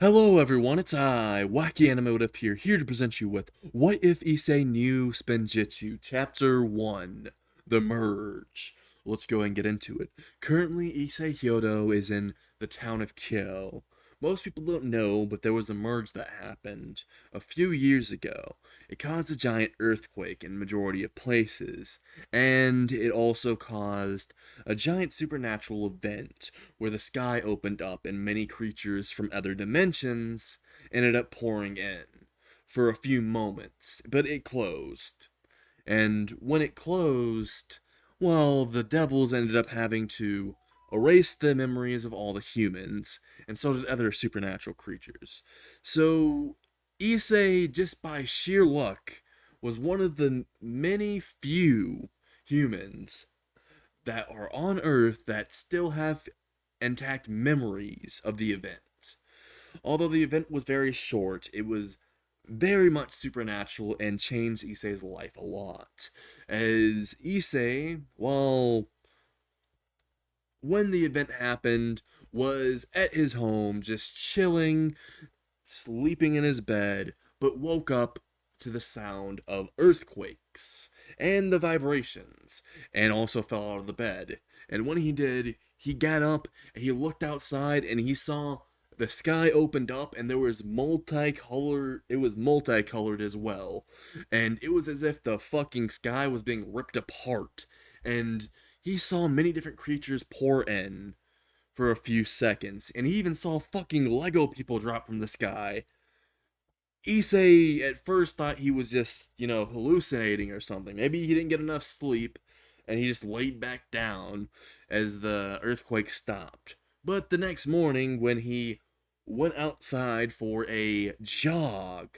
Hello everyone, it's I, Wacky Animotive here to present you with What If Issei Knew Spinjitzu, Chapter 1, The Merge. Let's go and get into it. Currently, Issei Hyodo is in the town of Kyo. Most people don't know, but there was a merge that happened a few years ago. It caused a giant earthquake in majority of places, and it also caused a giant supernatural event where the sky opened up and many creatures from other dimensions ended up pouring in for a few moments, but it closed. And when it closed, well, the devils ended up having to erase the memories of all the humans, and so did other supernatural creatures. So, Issei, just by sheer luck, was one of the many few humans that are on Earth that still have intact memories of the event. Although the event was very short, it was very much supernatural and changed Issei's life a lot. As Issei, well, when the event happened, was at his home just chilling, sleeping in his bed, but woke up to the sound of earthquakes and the vibrations, and also fell out of the bed. And when he did, he got up and he looked outside and he saw the sky opened up and there was multicolored, it was multicolored as well. And it was as if the fucking sky was being ripped apart. And he saw many different creatures pour in for a few seconds, and he even saw fucking Lego people drop from the sky. Issei at first thought he was just, hallucinating or something. Maybe he didn't get enough sleep and he just laid back down as the earthquake stopped. But the next morning, when he went outside for a jog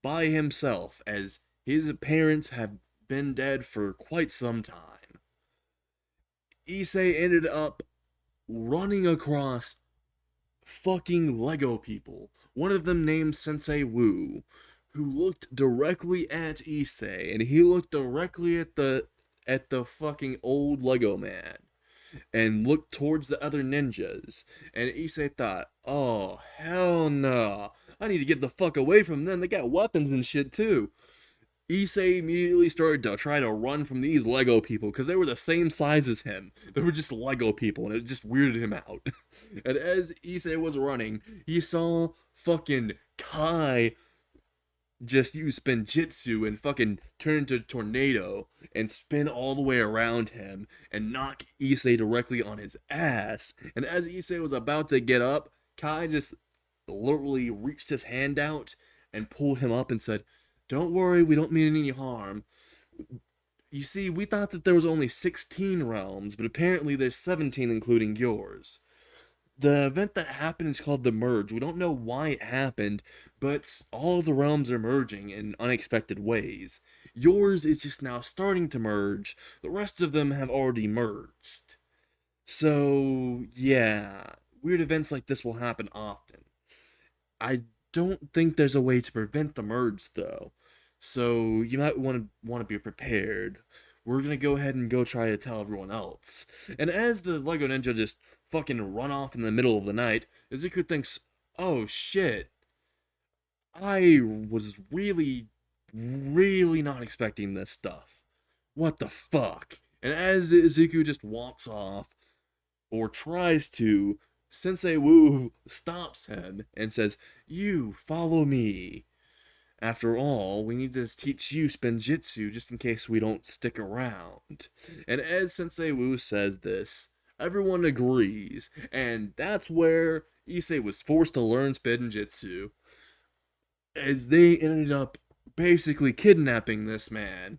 by himself, as his parents have been dead for quite some time, Issei ended up running across fucking Lego people. One of them named Sensei Wu, who looked directly at Issei, and he looked directly at the fucking old Lego man, and looked towards the other ninjas. And Issei thought, "Oh hell no! I need to get the fuck away from them. They got weapons and shit too." Issei immediately started to try to run from these Lego people because they were the same size as him. They were just Lego people, and it just weirded him out. And as Issei was running, he saw fucking Kai just use Spinjitzu and fucking turn into a tornado and spin all the way around him and knock Issei directly on his ass. And as Issei was about to get up, Kai just literally reached his hand out and pulled him up and said, "Don't worry, we don't mean any harm. You see, we thought that there was only 16 realms, but apparently there's 17 including yours. The event that happened is called the merge. We don't know why it happened, but all of the realms are merging in unexpected ways. Yours is just now starting to merge. The rest of them have already merged. So, yeah, weird events like this will happen often. I don't think there's a way to prevent the merge though. So you might want to be prepared. We're gonna go ahead and go try to tell everyone else." And as the Lego Ninja just fucking run off in the middle of the night, Izuku thinks, "Oh shit, I was really not expecting this stuff. What the fuck?" And as Izuku just walks off, or tries to, Sensei Wu stops him and says, "You follow me. After all, we need to teach you Spinjitzu just in case we don't stick around." And as Sensei Wu says this, everyone agrees, and that's where Issei was forced to learn Spinjitzu, as they ended up basically kidnapping this man,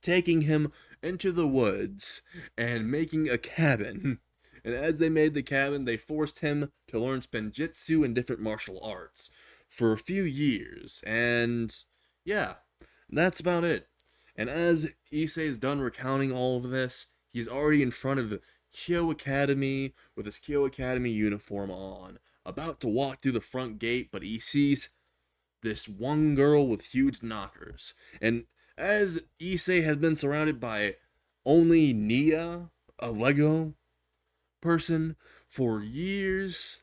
taking him into the woods and making a cabin. And as they made the cabin, they forced him to learn Spinjitzu and different martial arts for a few years. And yeah, that's about it. And as Issei is done recounting all of this, he's already in front of the Kyo Academy with his Kyo Academy uniform on, about to walk through the front gate, but he sees this one girl with huge knockers. And as Issei has been surrounded by only Nia, a Lego person, for years,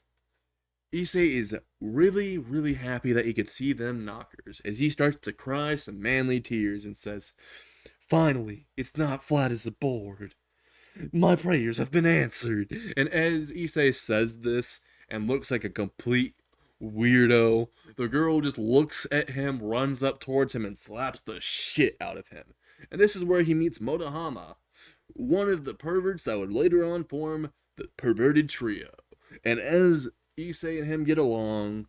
Issei is really, really happy that he could see them knockers as he starts to cry some manly tears and says, "Finally, it's not flat as a board. My prayers have been answered." And as Issei says this and looks like a complete weirdo, the girl just looks at him, runs up towards him, and slaps the shit out of him. And this is where he meets Motohama, one of the perverts that would later on form the perverted trio. And as Issei and him get along,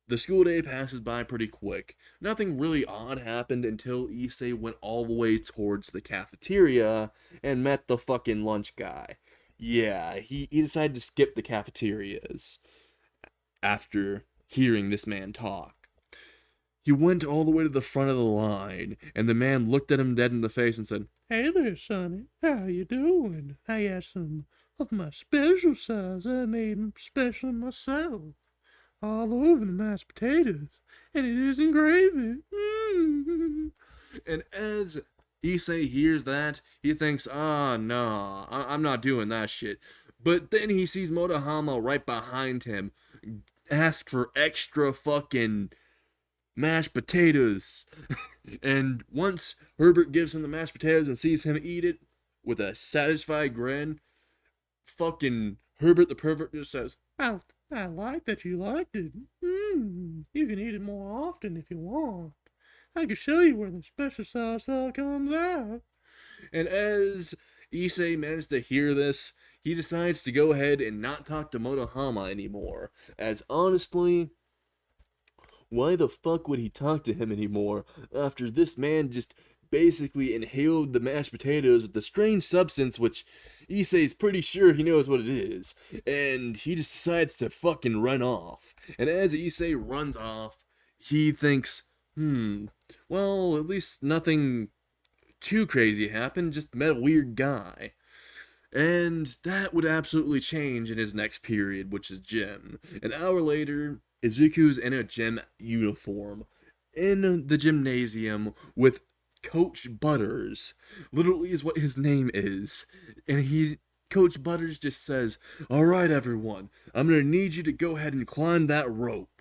the school day passes by pretty quick. Nothing really odd happened until Issei went all the way towards the cafeteria and met the fucking lunch guy. Yeah, he decided to skip the cafeterias after hearing this man talk. He went all the way to the front of the line, and the man looked at him dead in the face and said, "Hey there, Sonny. How you doing? I got some of my special sauce. I made 'em special myself. All over the mashed potatoes, and it isn't gravy." And as Issei hears that, he thinks, "Ah, no, I'm not doing that shit." But then he sees Motohama right behind him ask for extra fucking mashed potatoes. And once Herbert gives him the mashed potatoes and sees him eat it with a satisfied grin, fucking Herbert the pervert just says, I like that you liked it. You can eat it more often if you want. I can show you where the special sauce all comes out. And as Issei manages to hear this, he decides to go ahead and not talk to Motohama anymore. As honestly, why the fuck would he talk to him anymore after this man just basically inhaled the mashed potatoes with the strange substance which Issei's pretty sure he knows what it is, and he just decides to fucking run off. And as Issei runs off, he thinks, well, at least nothing too crazy happened, just met a weird guy. And that would absolutely change in his next period, which is gym. An hour later, Izuku's in a gym uniform in the gymnasium with Coach Butters. Literally is what his name is. And Coach Butters just says, "All right, everyone, I'm going to need you to go ahead and climb that rope.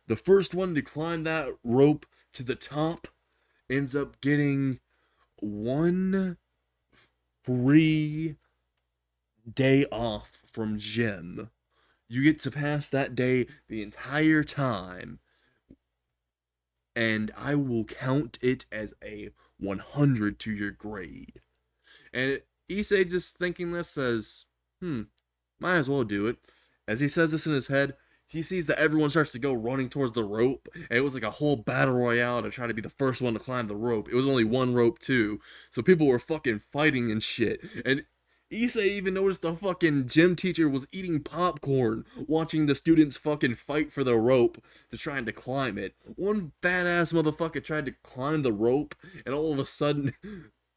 The first one to climb that rope to the top ends up getting one free day off from gym. You get to pass that day the entire time, and I will count it as a 100 to your grade." And Issei, just thinking this, says, might as well do it. As he says this in his head, he sees that everyone starts to go running towards the rope, and it was like a whole battle royale to try to be the first one to climb the rope. It was only one rope, too, so people were fucking fighting and shit. And Issei even noticed the fucking gym teacher was eating popcorn, watching the students fucking fight for the rope to trying to climb it. One badass motherfucker tried to climb the rope, and all of a sudden,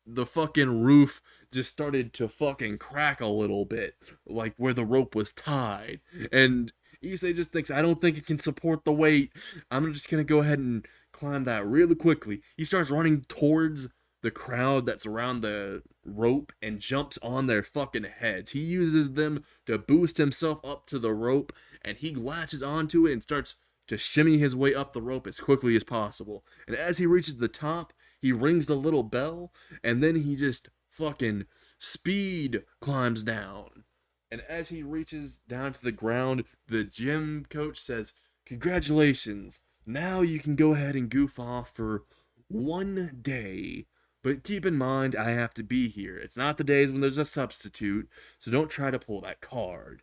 the fucking roof just started to fucking crack a little bit, like where the rope was tied. And Issei just thinks, "I don't think it can support the weight. I'm just gonna go ahead and climb that really quickly." He starts running towards the crowd that's around the rope and jumps on their fucking heads. He uses them to boost himself up to the rope, and he latches onto it and starts to shimmy his way up the rope as quickly as possible. And as he reaches the top, he rings the little bell, and then he just fucking speed climbs down. And as he reaches down to the ground, the gym coach says, "Congratulations, now you can go ahead and goof off for one day. But keep in mind, I have to be here. It's not the days when there's a substitute, so don't try to pull that card."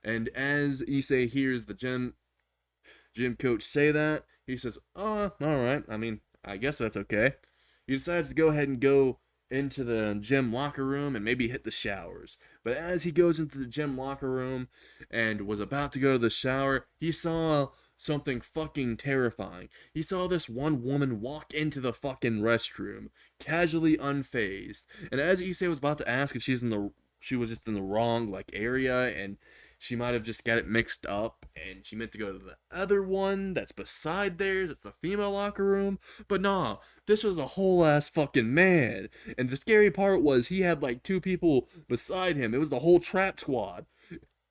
And as Issei hears the gym coach say that, he says, "Oh, alright, I mean, I guess that's okay." He decides to go ahead and go into the gym locker room and maybe hit the showers. But as he goes into the gym locker room and was about to go to the shower, he saw something fucking terrifying. He saw this one woman walk into the fucking restroom, casually unfazed. And as Issei was about to ask if she was just in the wrong area, and she might have just got it mixed up and she meant to go to the other one that's beside theirs, it's the female locker room. But nah, this was a whole ass fucking man. And the scary part was he had two people beside him. It was the whole trap squad.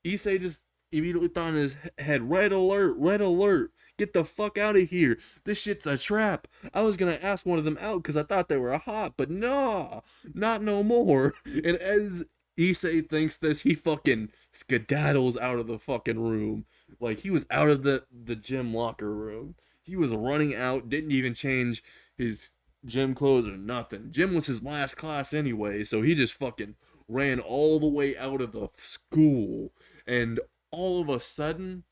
Issei just immediately thought in his head, red alert, red alert. Get the fuck out of here. This shit's a trap. I was gonna ask one of them out because I thought they were hot, but nah, not no more. And as Issei thinks this, he fucking skedaddles out of the fucking room. Like he was out of the gym locker room. He was running out, didn't even change his gym clothes or nothing. Gym was his last class anyway, so he just fucking ran all the way out of the school. And all of a sudden,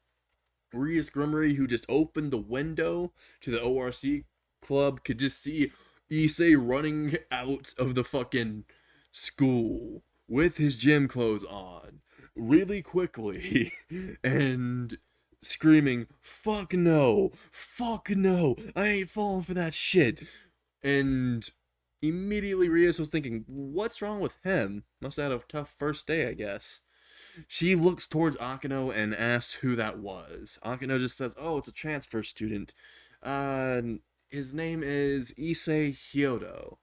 Rias Grimmery, who just opened the window to the ORC club, could just see Issei running out of the fucking school with his gym clothes on really quickly and screaming, fuck no, I ain't falling for that shit. And immediately Rias was thinking, what's wrong with him? Must have had a tough first day, I guess. She looks towards Akino and asks who that was. Akino just says, "Oh, it's a transfer student. Uh, his name is Issei Hyodo."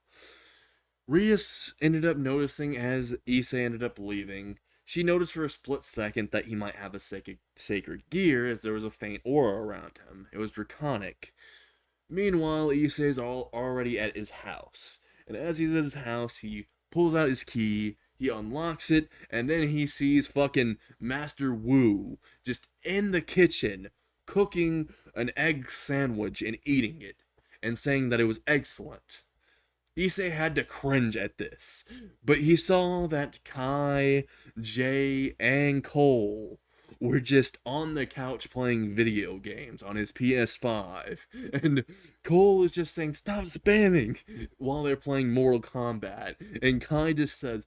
Rias ended up noticing as Issei ended up leaving. She noticed for a split second that he might have a sacred gear, as there was a faint aura around him. It was draconic. Meanwhile, Issei's already at his house. And as he's at his house, he pulls out his key, he unlocks it, and then he sees fucking Master Wu just in the kitchen cooking an egg sandwich and eating it, and saying that it was excellent. Issei had to cringe at this, but he saw that Kai, Jay, and Cole were just on the couch playing video games on his PS5, and Cole is just saying, "Stop spamming," while they're playing Mortal Kombat, and Kai just says,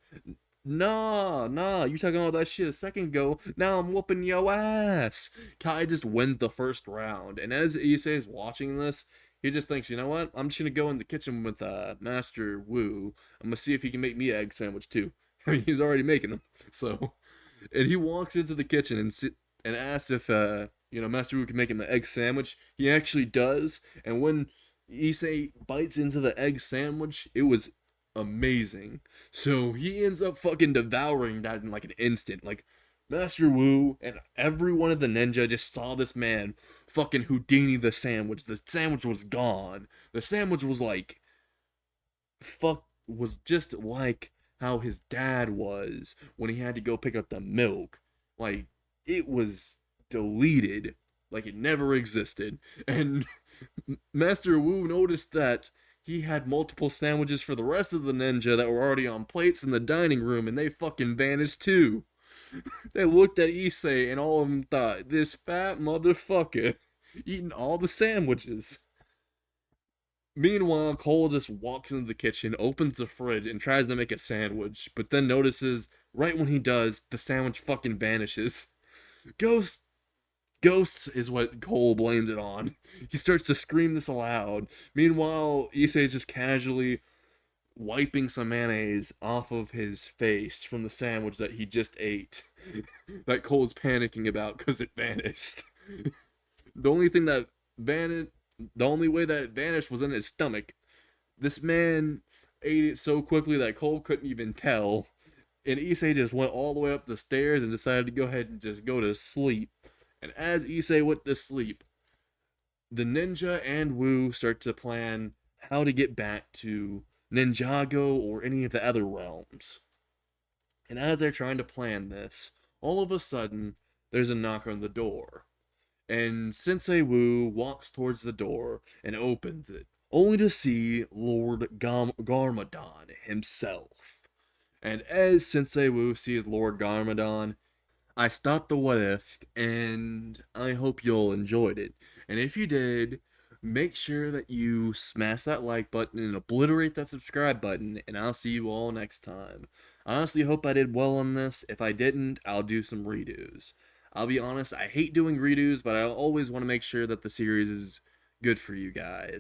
Nah, you talking about that shit a second ago. Now I'm whooping yo ass. Kai just wins the first round. And as Issei is watching this, he just thinks, you know what? I'm just gonna go in the kitchen with Master Wu. I'm gonna see if he can make me an egg sandwich too. I mean, he's already making them. So, and he walks into the kitchen and asks if Master Wu can make him an egg sandwich. He actually does. And when Issei bites into the egg sandwich, it was amazing. So he ends up fucking devouring that in like an instant. Like Master Wu and every one of the ninja just saw this man fucking Houdini the sandwich. The sandwich was gone. The sandwich was like was just like how his dad was when he had to go pick up the milk. Like it was deleted like it never existed. And Master Wu noticed that he had multiple sandwiches for the rest of the ninja that were already on plates in the dining room, and they fucking vanished too. They looked at Issei, and all of them thought, this fat motherfucker eating all the sandwiches. Meanwhile, Cole just walks into the kitchen, opens the fridge, and tries to make a sandwich, but then notices, right when he does, the sandwich fucking vanishes. Ghost Ghosts is what Cole blames it on. He starts to scream this aloud. Meanwhile, Issei is just casually wiping some mayonnaise off of his face from the sandwich that he just ate. That Cole's panicking about because it vanished. The only thing that vanished, the only way that it vanished was in his stomach. This man ate it so quickly that Cole couldn't even tell. And Issei just went all the way up the stairs and decided to go ahead and just go to sleep. And as Issei went to sleep, the ninja and Wu start to plan how to get back to Ninjago or any of the other realms. And as they're trying to plan this, all of a sudden, there's a knock on the door. And Sensei Wu walks towards the door and opens it, only to see Lord Garmadon himself. And as Sensei Wu sees Lord Garmadon, I stopped the what if, and I hope you all enjoyed it. And if you did, make sure that you smash that like button and obliterate that subscribe button, and I'll see you all next time. I honestly hope I did well on this. If I didn't, I'll do some redos. I'll be honest, I hate doing redos, but I always want to make sure that the series is good for you guys.